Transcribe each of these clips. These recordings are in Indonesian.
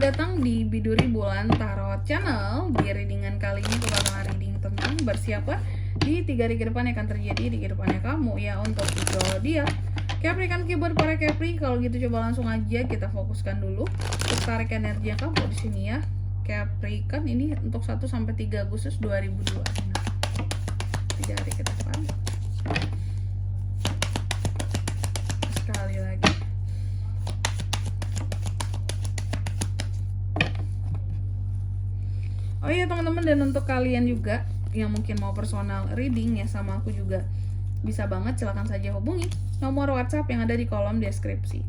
Selamat datang di Biduri Bulan Tarot Channel. Di readingan kali ini aku bakal reading tentang bersiaplah di 3 hari ke depan yang akan terjadi di kehidupannya kamu ya untuk zodiak Capri. Kan keyboard para Capri. Kalau gitu coba langsung aja kita fokuskan dulu untuk tarik energi kamu di sini ya. Capri kan ini untuk 1 sampai 3 Agustus 2002. 3 hari ke depan. Sekali lagi. Oh iya teman-teman, dan untuk kalian juga yang mungkin mau personal reading ya sama aku juga bisa banget, silahkan saja hubungi nomor WhatsApp yang ada di kolom deskripsi.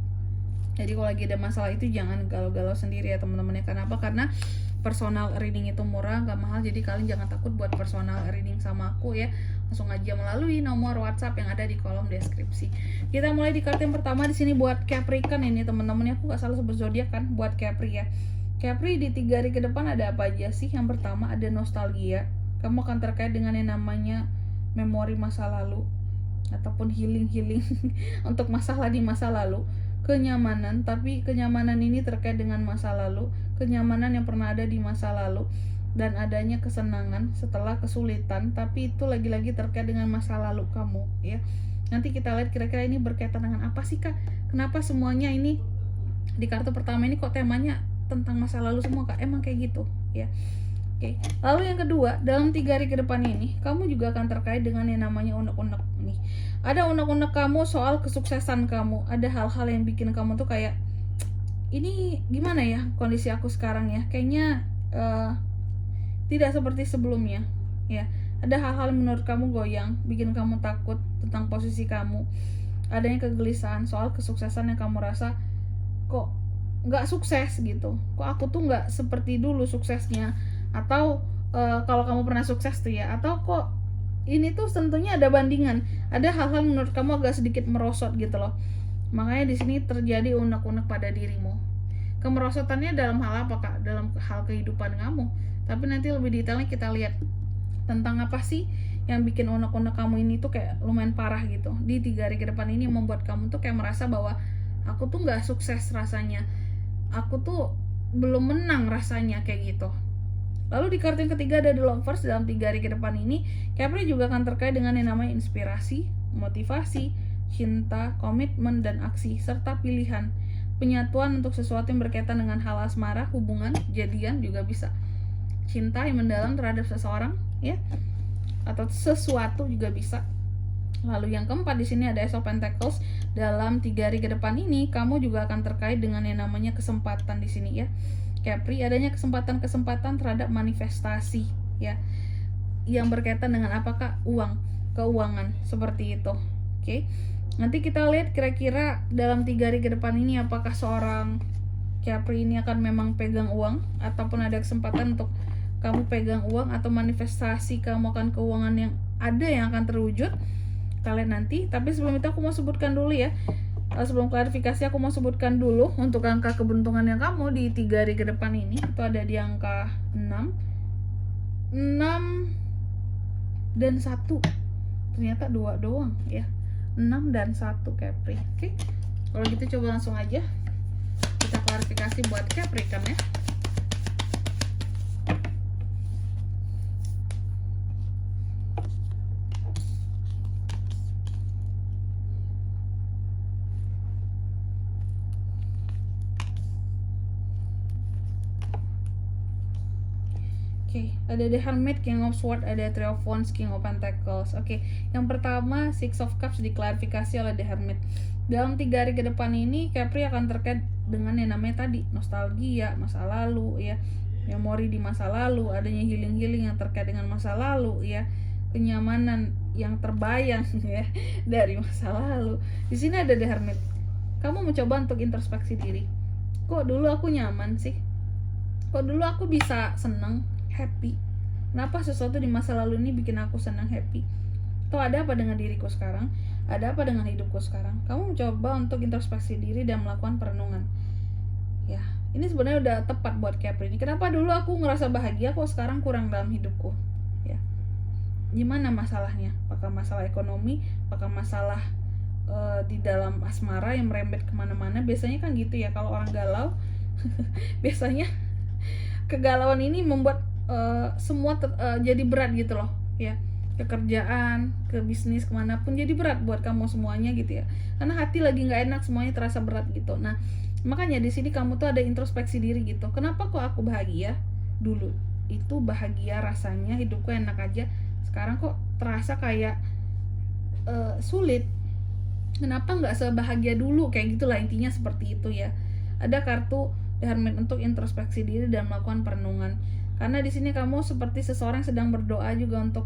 Jadi kalau lagi ada masalah itu jangan galau-galau sendiri ya teman-teman ya. Kenapa? Karena personal reading itu murah, gak mahal. Jadi kalian jangan takut buat personal reading sama aku ya. Langsung aja melalui nomor WhatsApp yang ada di kolom deskripsi. Kita mulai di kartu yang pertama di sini buat Capri kan ini teman-teman ya. Aku gak salah sebut zodiak kan buat Capri ya. Capri di 3 hari ke depan ada apa aja sih? Yang pertama ada nostalgia. Kamu akan terkait dengan yang namanya memori masa lalu ataupun healing untuk masalah di masa lalu. Kenyamanan, tapi kenyamanan ini terkait dengan masa lalu, kenyamanan yang pernah ada di masa lalu, dan adanya kesenangan setelah kesulitan, tapi itu lagi-lagi terkait dengan masa lalu kamu ya. Nanti kita lihat kira-kira ini berkaitan dengan apa sih Kak? Kenapa semuanya ini di kartu pertama ini kok temanya tentang masa lalu semua Kak? Emang kayak gitu ya. Oke. Lalu yang kedua, dalam 3 hari ke depan ini kamu juga akan terkait dengan yang namanya unek-unek nih. Ada unek-unek kamu soal kesuksesan kamu. Ada hal-hal yang bikin kamu tuh kayak, ini gimana ya kondisi aku sekarang ya, kayaknya tidak seperti sebelumnya ya. Ada hal-hal yang menurut kamu goyang, bikin kamu takut tentang posisi kamu. Adanya kegelisahan soal kesuksesan yang kamu rasa kok nggak sukses gitu, kok aku tuh nggak seperti dulu suksesnya, atau kalau kamu pernah sukses tuh ya, atau kok ini tuh tentunya ada bandingan, ada hal-hal menurut kamu agak sedikit merosot gitu loh. Makanya di sini terjadi unek-unek pada dirimu. Kemerosotannya dalam hal apa Kak? Dalam hal kehidupan kamu. Tapi nanti lebih detailnya kita lihat tentang apa sih yang bikin unek-unek kamu ini tuh kayak lumayan parah gitu. Di 3 hari ke depan ini membuat kamu tuh kayak merasa bahwa aku tuh nggak sukses rasanya, aku tuh belum menang rasanya kayak gitu. Lalu di kartu yang ketiga ada The Lovers. Dalam 3 hari ke depan ini Capri juga akan terkait dengan yang namanya inspirasi, motivasi, cinta, komitmen, dan aksi, serta pilihan, penyatuan untuk sesuatu yang berkaitan dengan hal asmara, hubungan, jadian juga bisa, cinta yang mendalam terhadap seseorang ya, atau sesuatu juga bisa. Lalu yang keempat di sini ada Ace of Pentacles. Dalam 3 hari ke depan ini kamu juga akan terkait dengan yang namanya kesempatan di sini ya. Capri, adanya kesempatan terhadap manifestasi ya, yang berkaitan dengan apakah uang, keuangan seperti itu. Oke. Nanti kita lihat kira-kira dalam 3 hari ke depan ini apakah seorang Capri ini akan memang pegang uang, ataupun ada kesempatan untuk kamu pegang uang, atau manifestasi kamu akan keuangan yang ada yang akan terwujud. Kalian nanti, tapi sebelum itu aku mau sebutkan dulu ya, sebelum klarifikasi aku mau sebutkan dulu untuk angka keberuntungan yang kamu di 3 hari ke depan ini. Itu ada di angka 6 dan 1. Ternyata 2 doang ya, 6 dan 1 Capri. Oke, kalau gitu coba langsung aja kita klarifikasi buat Capri kan ya. Oke, ada The Hermit, King of Swords, ada Three of Wands, King of Pentacles. Oke, yang pertama Six of Cups diklarifikasi oleh The Hermit. Dalam 3 hari ke depan ini Capri akan terkait dengan yang namanya tadi nostalgia, masa lalu ya, memori di masa lalu, adanya healing yang terkait dengan masa lalu ya, kenyamanan yang terbayang ya dari masa lalu. Di sini ada The Hermit. Kamu mencoba untuk introspeksi diri. Kok dulu aku nyaman sih? Kok dulu aku bisa seneng, happy? Kenapa sesuatu di masa lalu ini bikin aku senang, happy? Atau ada apa dengan diriku sekarang? Ada apa dengan hidupku sekarang? Kamu mencoba untuk introspeksi diri dan melakukan perenungan. Ya, ini sebenarnya udah tepat buat Capri ini. Kenapa dulu aku ngerasa bahagia, kok sekarang kurang dalam hidupku? Ya, gimana masalahnya? Apakah masalah ekonomi? Apakah masalah di dalam asmara yang merembet kemana-mana? Biasanya kan gitu ya, kalau orang galau Biasanya kegalauan ini membuat semua jadi berat gitu loh ya, ke kerjaan, ke bisnis, kemanapun jadi berat buat kamu semuanya gitu ya, karena hati lagi nggak enak, semuanya terasa berat gitu. Nah makanya di sini kamu tuh ada introspeksi diri gitu, kenapa kok aku bahagia dulu itu bahagia rasanya, hidupku enak aja, sekarang kok terasa kayak sulit, kenapa nggak sebahagia dulu, kayak gitulah intinya, seperti itu ya. Ada kartu The Hermit untuk introspeksi diri dan melakukan perenungan, karena di sini kamu seperti seseorang sedang berdoa juga untuk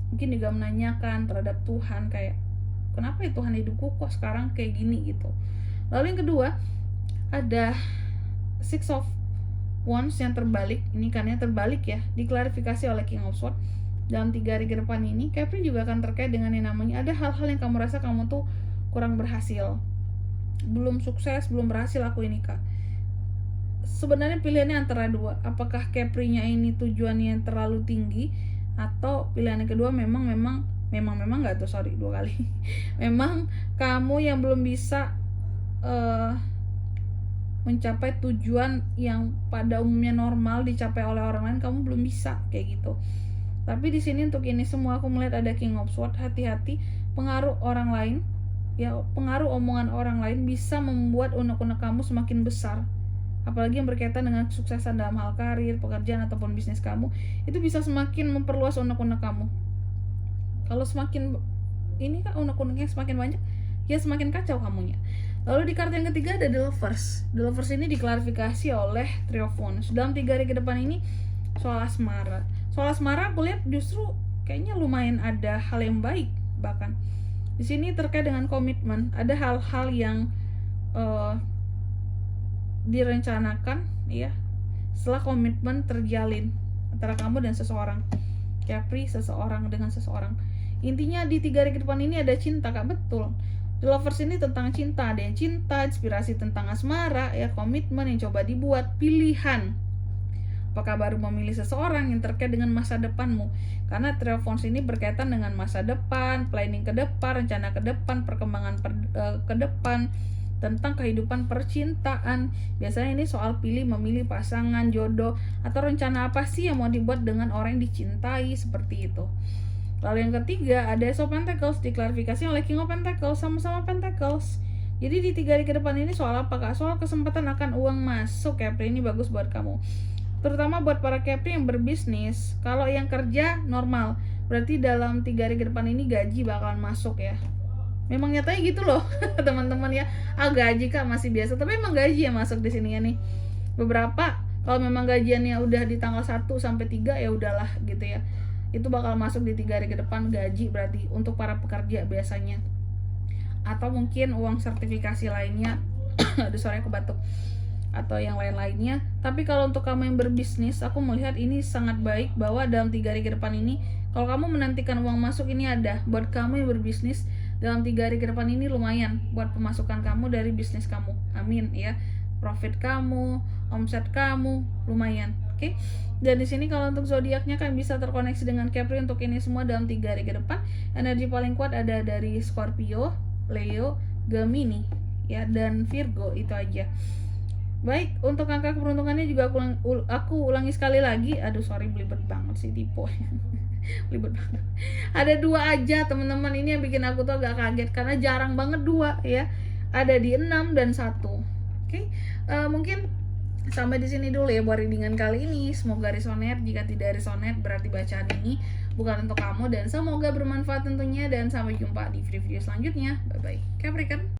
mungkin juga menanyakan terhadap Tuhan kayak kenapa ya Tuhan, hidupku kok sekarang kayak gini gitu. Lalu yang kedua ada Six of Wands yang terbalik, ini kan yang terbalik ya, diklarifikasi oleh King of Swords. Dalam 3 hari ke depan ini Capri juga akan terkait dengan yang namanya ada hal-hal yang kamu rasa kamu tuh kurang berhasil, belum sukses, belum berhasil aku ini kak. Sebenarnya pilihannya antara dua, apakah Capri-nya ini tujuannya yang terlalu tinggi, atau pilihan yang kedua memang nggak tuh, sorry 2 kali memang kamu yang belum bisa mencapai tujuan yang pada umumnya normal dicapai oleh orang lain, kamu belum bisa kayak gitu. Tapi di sini untuk ini semua aku melihat ada King of Swords, hati-hati pengaruh orang lain ya, pengaruh omongan orang lain bisa membuat unek-unek kamu semakin besar, apalagi yang berkaitan dengan kesuksesan dalam hal karir, pekerjaan ataupun bisnis kamu, itu bisa semakin memperluas unek-unek kamu. Kalau semakin ini kak unek-uneknya semakin banyak, ya semakin kacau kamunya. Lalu di kartu yang ketiga ada The Lovers. The Lovers ini diklarifikasi oleh Three of Wands. Dalam 3 hari ke depan ini soal asmara. Soal asmara aku lihat justru kayaknya lumayan ada hal yang baik, bahkan di sini terkait dengan komitmen, ada hal-hal yang direncanakan ya setelah komitmen terjalin antara kamu dan seseorang, Capri, seseorang dengan seseorang. Intinya di 3 hari ke depan ini ada cinta kak, betul. The Lovers ini tentang cinta, ada yang cinta, inspirasi tentang asmara ya, komitmen yang coba dibuat, pilihan apakah baru memilih seseorang yang terkait dengan masa depanmu, karena Three of Wands ini berkaitan dengan masa depan, planning ke depan, rencana ke depan, perkembangan ke depan, tentang kehidupan percintaan. Biasanya ini soal memilih pasangan, jodoh, atau rencana apa sih yang mau dibuat dengan orang yang dicintai, seperti itu. Lalu yang ketiga ada Ace of Pentacles, diklarifikasi oleh King of Pentacles, sama-sama Pentacles. Jadi di 3 hari ke depan ini soal apa kak? Soal kesempatan akan uang masuk, Capri, ini bagus buat kamu, terutama buat para Capri yang berbisnis. Kalau yang kerja normal, berarti dalam 3 hari ke depan ini gaji bakalan masuk ya. Memang nyatanya gitu loh teman-teman ya. Gaji kak masih biasa, tapi emang gaji yang masuk di sini ya nih. Beberapa kalau memang gajiannya udah di tanggal 1 sampai 3 ya udahlah gitu ya, itu bakal masuk di 3 hari ke depan gaji, berarti untuk para pekerja biasanya, atau mungkin uang sertifikasi lainnya aduh sorry aku batuk, atau yang lain-lainnya. Tapi kalau untuk kamu yang berbisnis, aku melihat ini sangat baik, bahwa dalam 3 hari ke depan ini kalau kamu menantikan uang masuk, ini ada buat kamu yang berbisnis. Dalam 3 hari ke depan ini lumayan buat pemasukan kamu dari bisnis kamu, amin ya, profit kamu, omset kamu lumayan. Oke. Dan di sini kalau untuk zodiaknya kan bisa terkoneksi dengan Capri untuk ini semua dalam 3 hari ke depan. Energi paling kuat ada dari Scorpio, Leo, Gemini ya, dan Virgo, itu aja. Baik, untuk angka keberuntungannya juga aku ulangi sekali lagi. Aduh sorry, belibet banget sih tipe belibet banget. Ada 2 aja teman-teman, ini yang bikin aku tuh agak kaget karena jarang banget 2 ya. Ada di 6 dan 1. Oke. Mungkin sampai di sini dulu ya buat readingan kali ini. Semoga resonate. Jika tidak resonate berarti bacaan ini bukan untuk kamu, dan semoga bermanfaat tentunya, dan sampai jumpa di video-video selanjutnya. Bye bye. Capricorn.